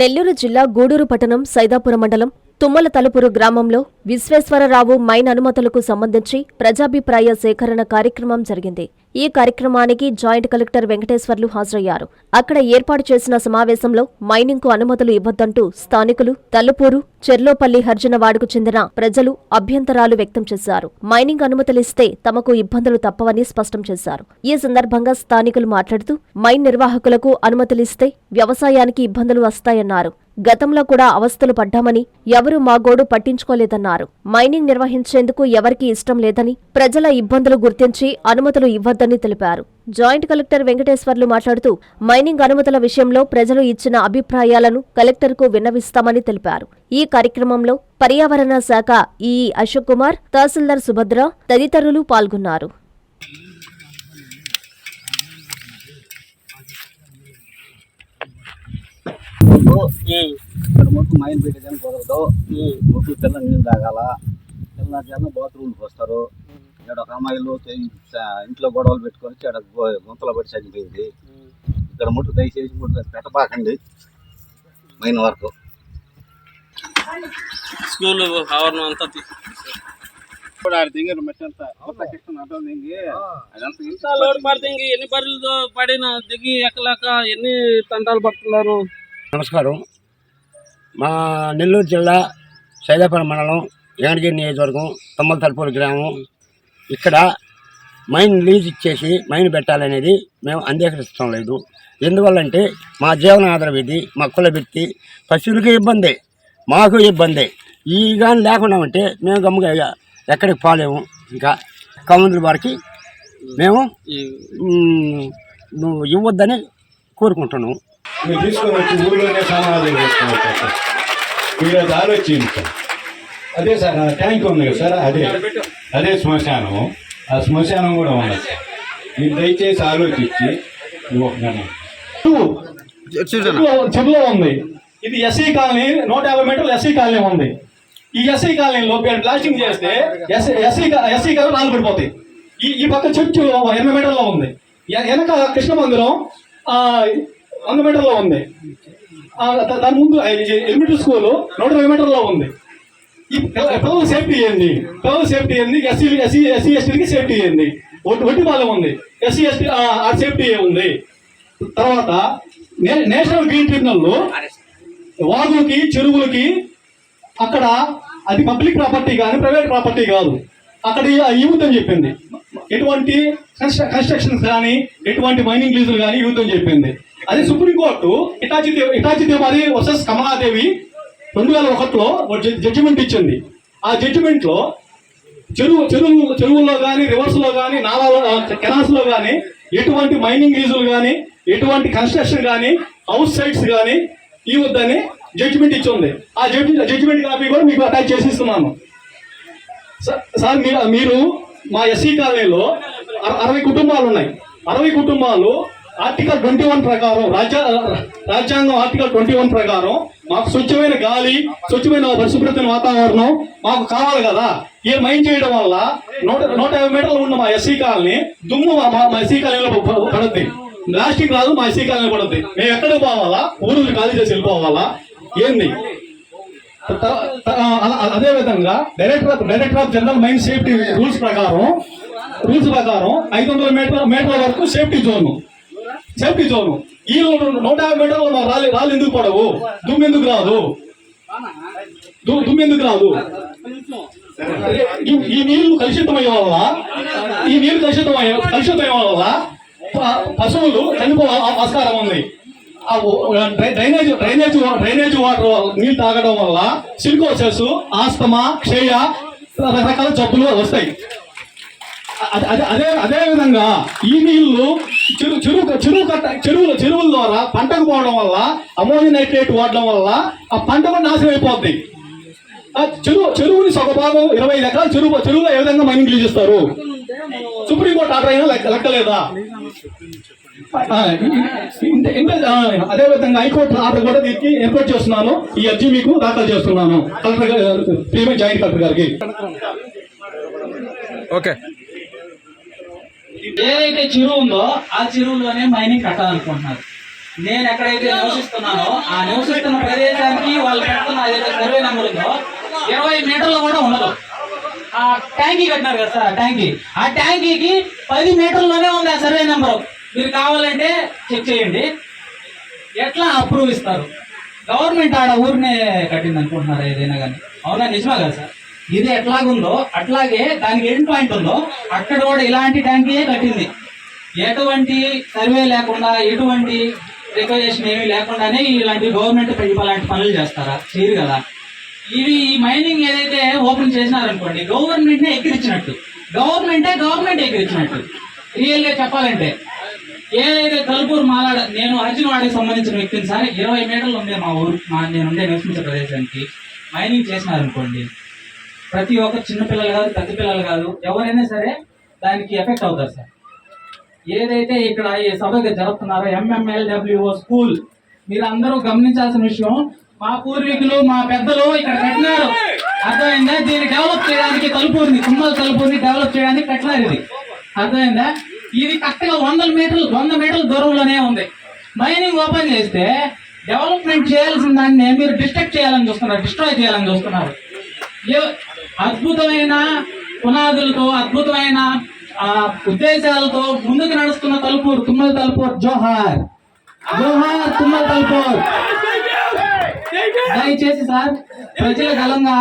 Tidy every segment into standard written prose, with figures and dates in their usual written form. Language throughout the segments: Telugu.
నెల్లూరు జిల్లా గూడూరు పట్టణం సైదాపురం మండలం తుమ్మల తలుపురు గ్రామంలో విశ్వేశ్వరరావు మైన్ అనుమతులకు సంబంధించి ప్రజాభిప్రాయ సేకరణ కార్యక్రమం జరిగింది. ఈ కార్యక్రమానికి జాయింట్ కలెక్టర్ వెంకటేశ్వర్లు హాజరయ్యారు. అక్కడ ఏర్పాటు చేసిన సమావేశంలో మైనింగ్ కు అనుమతులు ఇవ్వొద్దంటూ స్థానికులు, తలుపూరు, చెర్లోపల్లి హర్జనవాడకు చెందిన ప్రజలు అభ్యంతరాలు వ్యక్తం చేశారు. మైనింగ్ అనుమతులిస్తే తమకు ఇబ్బందులు తప్పవని స్పష్టం చేశారు. ఈ సందర్భంగా స్థానికులు మాట్లాడుతూ మైన్ నిర్వాహకులకు అనుమతులిస్తే వ్యవసాయానికి ఇబ్బందులు వస్తాయన్నారు. గతంలో కూడా అవస్థలు పడ్డామని, ఎవరూ మా గోడు పట్టించుకోలేదన్నారు. మైనింగ్ నిర్వహించేందుకు ఎవరికీ ఇష్టం లేదని, ప్రజల ఇబ్బందులు గుర్తించి అనుమతులు ఇవ్వొద్దని తెలిపారు. జాయింట్ కలెక్టర్ వెంకటేశ్వర్లు మాట్లాడుతూ మైనింగ్ అనుమతుల విషయంలో ప్రజలు ఇచ్చిన అభిప్రాయాలను కలెక్టర్కు విన్నవిస్తామని తెలిపారు. ఈ కార్యక్రమంలో పర్యావరణ శాఖ ఈఈ అశోక్ కుమార్, తహసీల్దార్ సుభద్ర తదితరులు పాల్గొన్నారు. ఇక్కడ మొత్తం మైన్ పెట్టేదాన్ని కుదరదు. మొత్తం తెల్ల నీళ్ళు తాగాల, తెల్లారి బాత్రూమ్కి వస్తారు. ఇక్కడ ఒక అమ్మాయిలు ఇంట్లో గొడవలు పెట్టుకొని ఇక్కడ గుంతలో పడి చనిపోయింది. ఇక్కడ ముట్టు దయచేసి ముట్టు పెట్టబాకండి. మైన్ వరకు స్కూల్ ఆవరణం అంతా దిగారు మట్టి అంతా లోడ్ పడితే ఎన్ని బర్రెలతో పడిన దిగి ఎక్కలేక ఎన్ని తంటాలు పడుతున్నారు. నమస్కారం. మా నెల్లూరు జిల్లా సైదాపురం మండలం యానగిరి నియోజకవర్గం తుమ్మల తలుపూరు గ్రామం. ఇక్కడ మైన్ లీజ్ ఇచ్చేసి మైన్ పెట్టాలనేది మేము అంగీకరిస్తాం లేదు. ఎందువల్లంటే మా జీవన ఆధారం ఇది. మా కుల వ్యక్తి పశువులకి ఇబ్బంది, మాకు ఇబ్బంది. ఈ కానీ లేకుండా ఉంటే మేము గమ్ముగా ఎక్కడికి పోలేము. ఇంకా కౌందుల వారికి మేము నువ్వు ఇవ్వద్దని కోరుకుంటున్నాము. మీరు తీసుకొని వచ్చి ఊళ్ళోనే సమాధానం చేసుకోవచ్చు. మీరు అది ఆలోచించాం. అదే సార్ ట్యాంక్ ఉంది కదా సార్, అదే శ్మశానం. ఆ శ్మశానం కూడా ఉంది సార్. మీరు దయచేసి ఆలోచించి చెరువులో ఉంది. ఇది ఎస్సీ కాలనీ, 150 మీటర్లు ఎస్సీ కాలనీ ఉంది. ఈ ఎస్సీ కాలనీలో బ్లాస్టింగ్ చేస్తే ఎస్సీ కాలనీ రాళ్ళు పడిపోతాయి. ఈ పక్క చర్చు 80 మీటర్లో ఉంది. వెనక కృష్ణ మందిరం 100 మీటర్లో ఉంది. దాని ముందు ఎలిమెంటరీ స్కూల్ 120 మీటర్లో ఉంది. ఈ పిల్లల సేఫ్టీ ఏంది? ఎస్సీ ఎస్టీకి సేఫ్టీ ఏంది? ఒట్టిపాలెం ఉంది, ఎస్సీ ఎస్టీ ఆ సేఫ్టీ ఉంది. తర్వాత నేషనల్ గ్రీన్ ట్రిబ్యునల్ వాగులకి, చెరువులకి అక్కడ అది పబ్లిక్ ప్రాపర్టీ కానీ ప్రైవేట్ ప్రాపర్టీ కాదు. అక్కడ యూత్ అని చెప్పింది. ఎటువంటి కన్స్ట్రక్షన్స్ కానీ, ఎటువంటి మైనింగ్ లీజులు కానీ యూత్ అని చెప్పింది. అదే సుప్రీంకోర్టు ఇటాచి దేవారి వర్సెస్ కమలాదేవి 2001లో జడ్జిమెంట్ ఇచ్చింది. ఆ జడ్జిమెంట్ లో చెరువుల్లో కానీ, రివర్స్ లో కానీ, కెనాల్స్ లో కానీ ఎటువంటి మైనింగ్ లీజులు కానీ, ఎటువంటి కన్స్ట్రక్షన్ కానీ, హౌస్ సైట్స్ కానీ ఇవ్వద్దని జడ్జిమెంట్ ఇచ్చింది. ఆ జడ్జిమెంట్ కాపీ కూడా మీకు అటాచ్ చేసి ఇస్తున్నాను సార్. మీరు మా ఎస్సీ కాలనీలో 60 కుటుంబాలు ఉన్నాయి. 60 కుటుంబాలు ఆర్టికల్ 21 ప్రకారం, రాజ్యాంగం ఆర్టికల్ 21 ప్రకారం మాకు స్వచ్ఛమైన గాలి, స్వచ్ఛమైన పరిశుభ్రతమైన వాతావరణం మాకు కావాలి కదా. ఏ మైన్ చేయడం వల్ల 150 మీటర్లు ఉన్న మా ఎస్సీ కాలనీ దుమ్ము మా ఎస్సీ కాలనీలో పడుద్ది. ప్లాస్టిక్ రాదు, మా ఎస్సీ కాలనీ పడుద్ది. మేము ఎక్కడికి పోవాలా? ఊరు ఖాళీ చేసి వెళ్ళిపోవాలా ఏంది? అదే విధంగా director of general mine safety rules ప్రకారం 500 మీటర్ల వరకు సేఫ్టీ జోన్. ఈ 150 మీటర్లు రాళ్ళు ఎందుకు పడవు? దుమ్ము ఎందుకు రాదు? ఈ నీళ్లు కలుషితమయ్యే వల్ల పశువులు చనిపోయే ఆస్కారం ఉంది. డ్రైనేజ్ వాటర్ నీళ్ళు తాగడం వల్ల సిలికోసిస్, ఆస్తమా, క్షయ రకరకాల జబ్బులు వస్తాయి. అదే విధంగా ఈ నీళ్లు చెరువుల ద్వారా పంటకు పోవడం వల్ల, అమోనియం నైట్రేట్ వాడడం వల్ల ఆ పంట కూడా నాశనం అయిపోద్ది. చెరువుని ఒక భాగం 25 ఎకరాల చెరువులో ఏ విధంగా మైనింగ్ లీజ్ ఇస్తారు? సుప్రీంకోర్టు ఆర్డర్ అయినా లెక్కలేదా? అదే విధంగా హైకోర్టు ఆర్డర్ కూడా దీనికి ఏర్పాటు చేస్తున్నాను. ఈ అర్జీ మీకు దాఖలు చేస్తున్నాను కలెక్టర్ జాయింట్ కలెక్టర్ గారికి. ఓకే. ఏదైతే చెరువు ఉందో ఆ చెరువులోనే మైనింగ్ కట్టాలనుకుంటున్నారు. నేను ఎక్కడైతే నివసిస్తున్నానో ఆ నివసిస్తున్న ప్రదేశానికి వాళ్ళు పెడుతున్న ఏదైతే సర్వే నెంబర్ ఉందో 20 మీటర్లు కూడా ఉండదు. ఆ ట్యాంకీ కట్టినారు కదా సార్, ఆ ట్యాంకీకి 10 మీటర్లోనే ఉంది ఆ సర్వే నెంబరు. మీరు కావాలంటే చెక్ చేయండి. ఎట్లా అప్రూవ్ ఇస్తారు? గవర్నమెంట్ ఆడ ఊరినే కట్టింది అనుకుంటున్నారు ఏదైనా కానీ. అవునా, నిజమా కదా సార్? ఇది ఎట్లాగుందో అట్లాగే దానికి ఎండ్ పాయింట్ ఉందో అక్కడ కూడా ఇలాంటి ట్యాంకీయే కట్టింది. ఎటువంటి సర్వే లేకుండా, ఎటువంటి రిక్వెజేషన్ ఏమీ లేకుండానే ఇలాంటి గవర్నమెంట్ ఇలాంటి పనులు చేస్తారా? చేయరు కదా. ఇవి ఈ మైనింగ్ ఏదైతే ఓపెన్ చేసినారనుకోండి, గవర్నమెంట్నే ఎక్కిరించినట్టు, గవర్నమెంట్ ఎక్కిరించినట్టు. రియల్గా చెప్పాలంటే ఏదైతే తలుపూరు మాలాడ, నేను అర్జునవాడికి సంబంధించిన వ్యక్తిని సార్, 20 మీటర్లు ఉంది మా ఊరు, నేనుండే నివసించే ప్రదేశానికి. మైనింగ్ చేసినారనుకోండి, ప్రతి ఒక్క చిన్నపిల్లలు కాదు, పెద్ద పిల్లలు కాదు, ఎవరైనా సరే దానికి ఎఫెక్ట్ అవుతారు సార్. ఏదైతే ఇక్కడ ఈ సభగా జరుపుతున్నారో MMLWO స్కూల్, మీరు అందరూ గమనించాల్సిన విషయం, మా పూర్వీకులు, మా పెద్దలు ఇక్కడ కట్టినారు. అర్థమైందా? దీన్ని డెవలప్ చేయడానికి తుమ్మల తలుపూరిని డెవలప్ చేయడానికి కట్టినారు. ఇది అర్థమైందా? ఇది కరెక్ట్గా 100 మీటర్ల దూరంలోనే ఉంది. మైనింగ్ ఓపెన్ చేస్తే డెవలప్మెంట్ చేయాల్సిన దాన్ని మీరు డిస్ట్రాయ్ చేయాలని చూస్తున్నారు. అద్భుతమైన పునాదులతో, అద్భుతమైన ఉద్దేశాలతో ముందుకు నడుస్తున్న తుమ్మల తలుపూరు. జోహార్ తుమ్మల తలుపూరు. దయచేసి సార్, ప్రజల గలంగా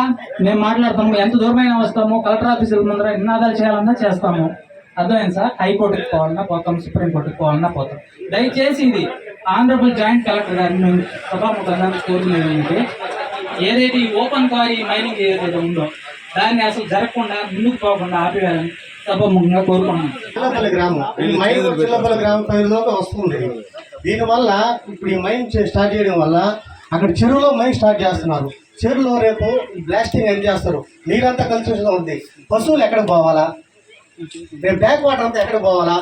మేము మాట్లాడతాము. ఎంత దూరమైన వస్తాము, కలెక్టర్ ఆఫీసుల ముందర నినాదాలు చేయాలన్నా చేస్తాము. అర్థమైంది సార్? హైకోర్టుకి పోవాలన్నా పోతాం, సుప్రీంకోర్టుకి పోవాలన్నా పోతాం. దయచేసి ఇది ఆనరబుల్ జాయింట్ కలెక్టర్ గారిని మేము సభాముఖంగా కోరుకునేది ఏంటంటే, ఏదైతే ఈ ఓపెన్ క్వారీ మైనింగ్ ఏదైతే ఉందో దాన్ని అసలు జరగకుండా, ముందుకు పోకుండా ఆపేయాలని సభాముఖంగా కోరుకున్నాం. చిల్లపల్లి గ్రామం, ఈ మైన్ చిల్లపల్లి గ్రామం పరిధిలోకి వస్తుంది. దీనివల్ల ఇప్పుడు ఈ మైన్ స్టార్ట్ చేయడం వల్ల అక్కడ చెరువులో మైన్ స్టార్ట్ చేస్తున్నారు. చెరువులో రేపు బ్లాస్టింగ్ ఏం చేస్తారు? నీరంతా కన్స్ట్రక్షన్ ఉంది. పశువులు ఎక్కడికి పోవాలా? రేపు బ్యాక్ వాటర్ అంతా ఎక్కడికి పోవాలా?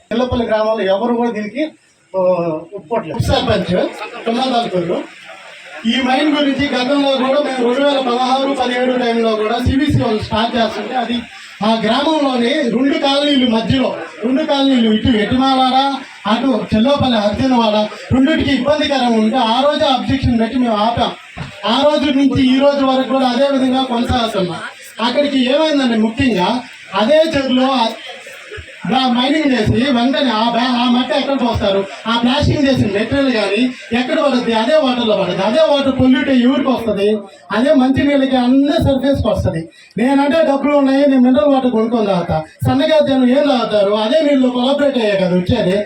చిల్లపల్లి గ్రామంలో ఎవరు కూడా దీనికి ఒప్పుకోవట్లేదు. సర్పంచ్ తుమ్మదాల్పూరు ఈ మైన్ గురించి గతంలో కూడా మేము 2016-17 టైంలో కూడా CBC వాళ్ళు స్టార్ట్ చేస్తుంటే, అది ఆ గ్రామంలోని 2 కాలనీలు మధ్యలో, 2 కాలనీలు ఇటు ఎటిమాలాడ, అటు చెల్లోపల్లి అర్జునవాడ, రెండింటికి ఇబ్బందికరంగా ఉంటే ఆ రోజు అబ్జెక్షన్ పెట్టి మేము ఆపాం. ఆ రోజు నుంచి ఈ రోజు వరకు కూడా అదే విధంగా కొనసాగుతున్నాం. అక్కడికి ఏమైందండి, ముఖ్యంగా అదే చెరువులో మైనింగ్ చేసి వెంటనే ఆ మట్టి ఎక్కడ పోస్తారు? ఆ ప్లాస్టింగ్ చేసిన మెటీరియల్ కానీ ఎక్కడ పడుతుంది? అదే వాటర్లో పడుతుంది. అదే వాటర్ పొల్యూట్ అయ్యి ఊరికి వస్తుంది. అదే మంచినీళ్ళకి అన్నీ సర్ఫేస్కి వస్తుంది. నేనంటే డబ్బులు ఉన్నాయి, నేను మినరల్ వాటర్ కొనుక్కొని తాగుతా. సన్నగా జనం ఏం తాగుతారు? అదే నీళ్ళు కొలాబరేట్ అయ్యే కదా వచ్చేది.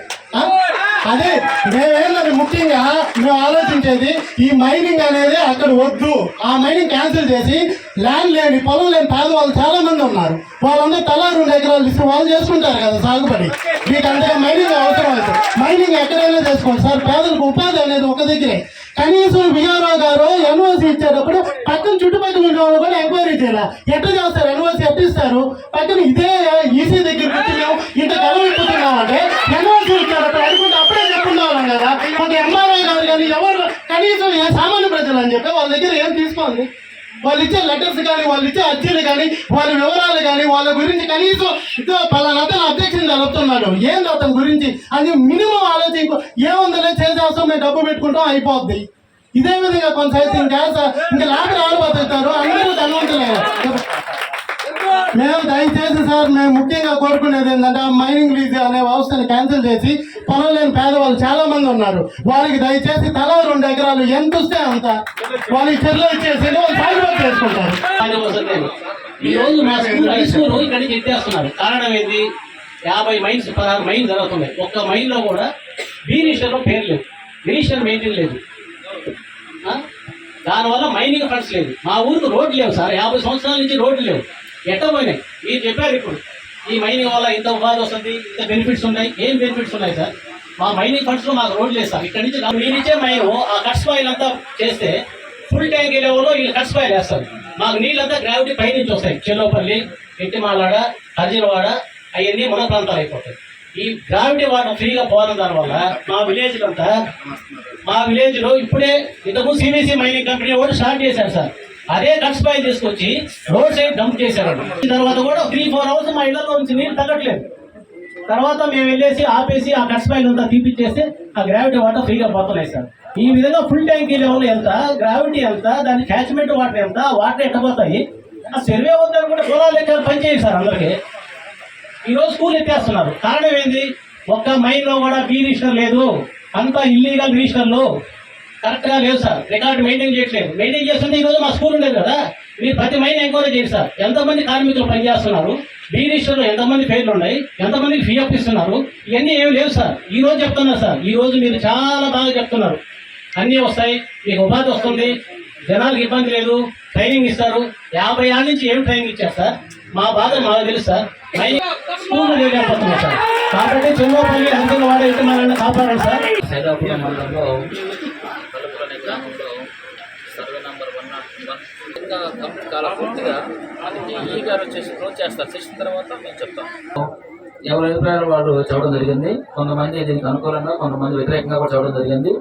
అదే మేమేందని ముఖ్యంగా మేము ఆలోచించేది, ఈ మైనింగ్ అనేది అక్కడ వద్దు. ఆ మైనింగ్ క్యాన్సిల్ చేసి ల్యాండ్ లేని, పొలం లేని పేదవాళ్ళు చాలా మంది ఉన్నారు. వాళ్ళందరూ తలా 2 ఎకరాలు ఇస్తే వాళ్ళు చేసుకుంటారు కదా సాగుబడి. మీకు అంతగా మైనింగ్ అవసరం అవుతుంది. మైనింగ్ ఎక్కడైనా చేసుకోండి సార్. పేదలకు ఉపాధి అనేది ఒక దగ్గరే. కనీసం విఆర్ఓ గారు ఎన్ఓసి ఇచ్చేటప్పుడు పక్కన చుట్టుపక్కల ఉన్న వాళ్ళు కూడా ఎంక్వైరీ చేయాలి. ఎట్లా చేస్తారు? ఎన్ఓసి ఎట్లా ఇస్తారు? పక్కన ఇదే ఈసీ దగ్గరికి వచ్చి మేము ఇంత గెలవైపోతున్నామంటే ఎన్ఓసి ఇచ్చారు అనుకుంటే అప్పుడే చెప్పుకుందాం కదా. ఒక ఎంఆర్ఓ గారు కానీ ఎవరు కనీసం ఏ సామాన్య ప్రజలు అని చెప్పి వాళ్ళ దగ్గర ఏం తీసుకోండి. వాళ్ళు ఇచ్చే లెటర్స్ కానీ, వాళ్ళు ఇచ్చే అర్జీలు కానీ, వాళ్ళ వివరాలు కానీ, వాళ్ళ గురించి కనీసం ఇదో పలానా అతను అబ్జెక్షన్ జరుపుతున్నాడు, ఏంది అతని గురించి అని మినిమం ఆలోచించుకో. ఏముందలే చేసేస్తాం, మేము డబ్బు పెట్టుకుంటాం, అయిపోద్ది. ఇదే విధంగా కొనసాగితే ఇంకా లేకపోతే ఆలు బతుకుతారు, అందరూ ధనవంతులయ్యారు. మేము దయచేసి సార్, మేము ముఖ్యంగా కోరుకునేది ఏంటంటే, ఆ మైనింగ్ లీజ్ అనే వ్యవస్థను క్యాన్సిల్ చేసి, పొలం లేని పేదవాళ్ళు చాలా మంది ఉన్నారు, వాళ్ళకి దయచేసి తలా 2 ఎకరాలు ఎంత వస్తే అంత వాళ్ళకి చెర్లో ఇచ్చేసి వాళ్ళు సాగుబడి చేసుకుంటారు. ఈ రోజు మా స్కూల్, హై స్కూల్ ఇక్కడికి ఎత్తేస్తున్నారు. కారణం ఏంటి? 50 మైన్స్, 16 మైన్స్ జరుగుతున్నాయి. ఒక్క మైన్ లో కూడా బీ రిజిస్టర్లో పేరు లేదు, రిజిస్టర్ మెయింటైన్ లేదు. దానివల్ల మైనింగ్ ఫండ్స్ లేదు. మా ఊరికి రోడ్లు లేవు సార్. 50 సంవత్సరాల నుంచి రోడ్లు లేవు. ఎట్ట పోయినాయి? మీరు చెప్పారు ఇప్పుడు ఈ మైనింగ్ వల్ల ఇంత ఉపాధి వస్తుంది, ఇంత బెనిఫిట్స్ ఉన్నాయి. ఏం బెనిఫిట్స్ ఉన్నాయి సార్? మా మైనింగ్ ఫండ్స్ లో మాకు రోడ్లు లేదు సార్. ఇక్కడ నుంచి మీరిచ్చే మైన్ ఆ కట్స్ పాయిల్ అంతా చేస్తే ఫుల్ ట్యాంక్ లెవెల్లో వీళ్ళు కట్స్ పాయిల్ వేస్తారు. మాకు నీళ్ళంతా గ్రావిటీ పై నుంచి వస్తాయి. చెల్లోపల్లి, ఎట్టిమాలాడ, అర్జునవాడ అవన్నీ మన ప్రాంతాలు అయిపోతాయి. ఈ గ్రావిటీ వాటర్ ఫ్రీగా పోవడం దానివల్ల మా విలేజ్ లో ఇప్పుడే ఇంతకుముందు CBC మైనింగ్ కంపెనీ కూడా స్టార్ట్ చేశారు సార్. అదే కట్స్ పాయిల్ తీసుకొచ్చి రోడ్ సైడ్ డంప్ చేశారు. తర్వాత కూడా 3-4 అవర్స్ మా ఇళ్లలో నుంచి నీళ్ళు తగ్గట్లేదు. తర్వాత మేము వెళ్ళేసి ఆపేసి ఆ కట్స్ పైన అంతా తీపిచ్చేస్తే ఆ గ్రావిటీ వాటర్ ఫ్రీగా పోతున్నాయి సార్. ఈ విధంగా ఫుల్ ట్యాంకీ లెవెల్ ఎంత, గ్రావిటీ ఎంత, దాని క్యాచ్మెంట్ వాటర్ ఎంత, వాటర్ ఎట్టబోతాయి, ఆ సర్వే వద్దని కూడా కులాలు లెక్క పనిచేయండి సార్. అందరికీ ఈరోజు స్కూల్ ఎత్తేస్తున్నారు. కారణం ఏంది? ఒక్క మైన్లో కూడా బీ రిజిస్టర్ లేదు, అంతా ఇల్లీగల్ రిజిస్టర్లు కరెక్ట్గా లేవు సార్. రికార్డు మెయింటైన్ చేయట్లేదు. మెయింటైన్ చేస్తుంటే ఈరోజు మా స్కూల్ ఉండేది కదా. మీరు ప్రతి మైన్ ఎంక్వైరీ చేయండి సార్. ఎంతమంది కార్మికులు పనిచేస్తున్నారు, బీ రిజిస్టర్లో ఎంతమంది పేర్లు ఉన్నాయి, ఎంతమందికి ఫీ ఇస్తున్నారు, ఇవన్నీ ఏమి లేవు సార్. ఈ రోజు చెప్తున్నారు సార్. ఈ రోజు మీరు చాలా బాగా చెప్తున్నారు. అన్నీ వస్తాయి, మీకు ఉపాధి వస్తుంది, జనాలకు ఇబ్బంది లేదు, ట్రైనింగ్ ఇస్తారు. 50 ఏళ్ళ నుంచి ఏం ట్రైనింగ్ ఇచ్చారు సార్? మా బాధ మాకు తెలుసు సార్. School లేకపోతున్నాం sir. కాబట్టి చెన్నోపల్లి అంచెల వాడే విత్తనాలను కాపాడండి సార్. సైదాపురం మండలంలో తలుపులనే గ్రామంలో సర్వే నంబర్ 101 ఇంకా కంప్లీట్ కాల పూర్తిగా మనకి ఈ గారు వచ్చేసి క్లోజ్ చేస్తారు. చేసిన తర్వాత మేము చెప్తాం. ఎవరి అభిప్రాయాలు వాళ్ళు చెప్పడం జరిగింది. కొంతమంది దీనికి అనుకూలంగా, కొంతమంది వ్యతిరేకంగా కూడా చెప్పడం జరిగింది.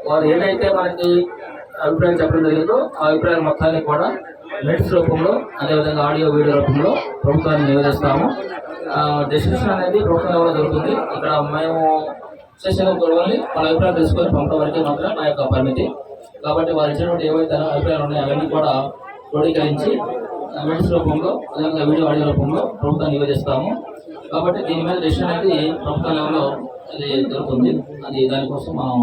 వారు ఏదైతే మనకి అభిప్రాయం చెప్పడం జరిగిందో ఆ అభిప్రాయాలు మొత్తాన్ని కూడా మెయిల్స్ రూపంలో, అదేవిధంగా ఆడియో వీడియో రూపంలో ప్రభుత్వాన్ని నివేదిస్తాము. డెసిషన్ అనేది ప్రభుత్వం ఎవరో జరుగుతుంది. ఇక్కడ మేము సెషన్ గొడవల్ని వాళ్ళ అభిప్రాయాలు తెలుసుకొని పంపడం వరకే మాత్రం మా యొక్క పరిమితి. కాబట్టి వారు ఇచ్చినటువంటి ఏవైతే అభిప్రాయాలు ఉన్నాయో అవన్నీ కూడా క్రోడీకరించి మెయిల్స్ రూపంలో, అదేవిధంగా వీడియో ఆడియో రూపంలో ప్రభుత్వాన్ని నివేదిస్తాము. కాబట్టి దీని మీద డెసిషన్ అనేది ప్రభుత్వ లెవెల్లో అది జరుగుతుంది. అది దానికోసం మనం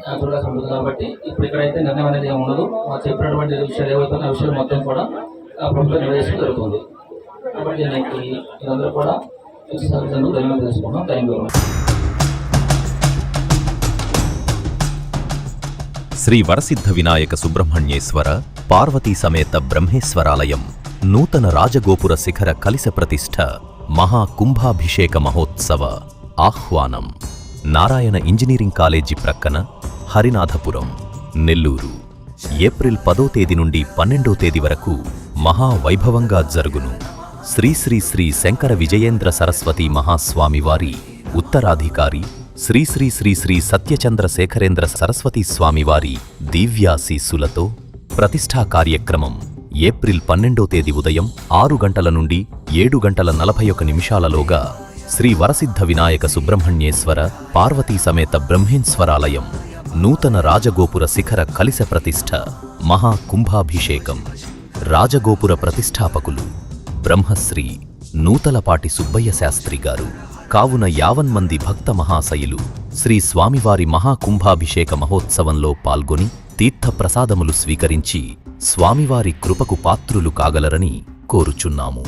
యాక్చువల్గా ఉంటుంది. కాబట్టి ఇప్పుడు ఇక్కడైతే నిర్ణయం అనేది ఏమి ఉండదు. చెప్పినటువంటి విషయాలు ఏవైతే ఆ విషయాలు మొత్తం కూడా ప్రభుత్వం నిర్వహించడం జరుగుతుంది. కాబట్టి దీనికి మీరందరూ కూడా ధన్యవాదాలు తెలుసుకున్నాం. Thank you. శ్రీ వరసిద్ధ వినాయక సుబ్రహ్మణ్యేశ్వర పార్వతీ సమేత బ్రహ్మేశ్వరాలయం నూతన రాజగోపుర శిఖర కలిస ప్రతిష్ఠ మహాకుంభాభిషేక మహోత్సవ ఆహ్వానం. నారాయణ ఇంజనీరింగ్ కాలేజీ ప్రక్కన, హరినాథపురం, నెల్లూరు. ఏప్రిల్ 10వ తేదీ నుండి 12వ తేదీ వరకు మహావైభవంగా జరుగును. శ్రీ శ్రీ శ్రీ శంకర విజయేంద్ర సరస్వతి మహాస్వామి వారి ఉత్తరాధికారి శ్రీ శ్రీ శ్రీ శ్రీ సత్యచంద్ర శేఖరేంద్ర సరస్వతి స్వామివారి దివ్యాశీస్సులతో ప్రతిష్ఠా కార్యక్రమం ఏప్రిల్ 12వ తేదీ ఉదయం 6 గంటల నుండి 7 గంటల 41 నిమిషాలలోగా శ్రీ వరసిద్ధ వినాయక సుబ్రహ్మణ్యేశ్వర పార్వతీ సమేత బ్రహ్మేశ్వరాలయం నూతన రాజగోపుర శిఖర కలిస ప్రతిష్ఠ మహాకుంభాభిషేకం. రాజగోపుర ప్రతిష్ఠాపకులు బ్రహ్మశ్రీ నూతలపాటి సుబ్బయ్య శాస్త్రి గారు. కావున 50 మంది భక్త మహాశయులు శ్రీ స్వామివారి మహాకుంభాభిషేక మహోత్సవంలో పాల్గొని తీర్థప్రసాదములు స్వీకరించి స్వామివారి కృపకు పాత్రులు కాగలరని కోరుచున్నాము.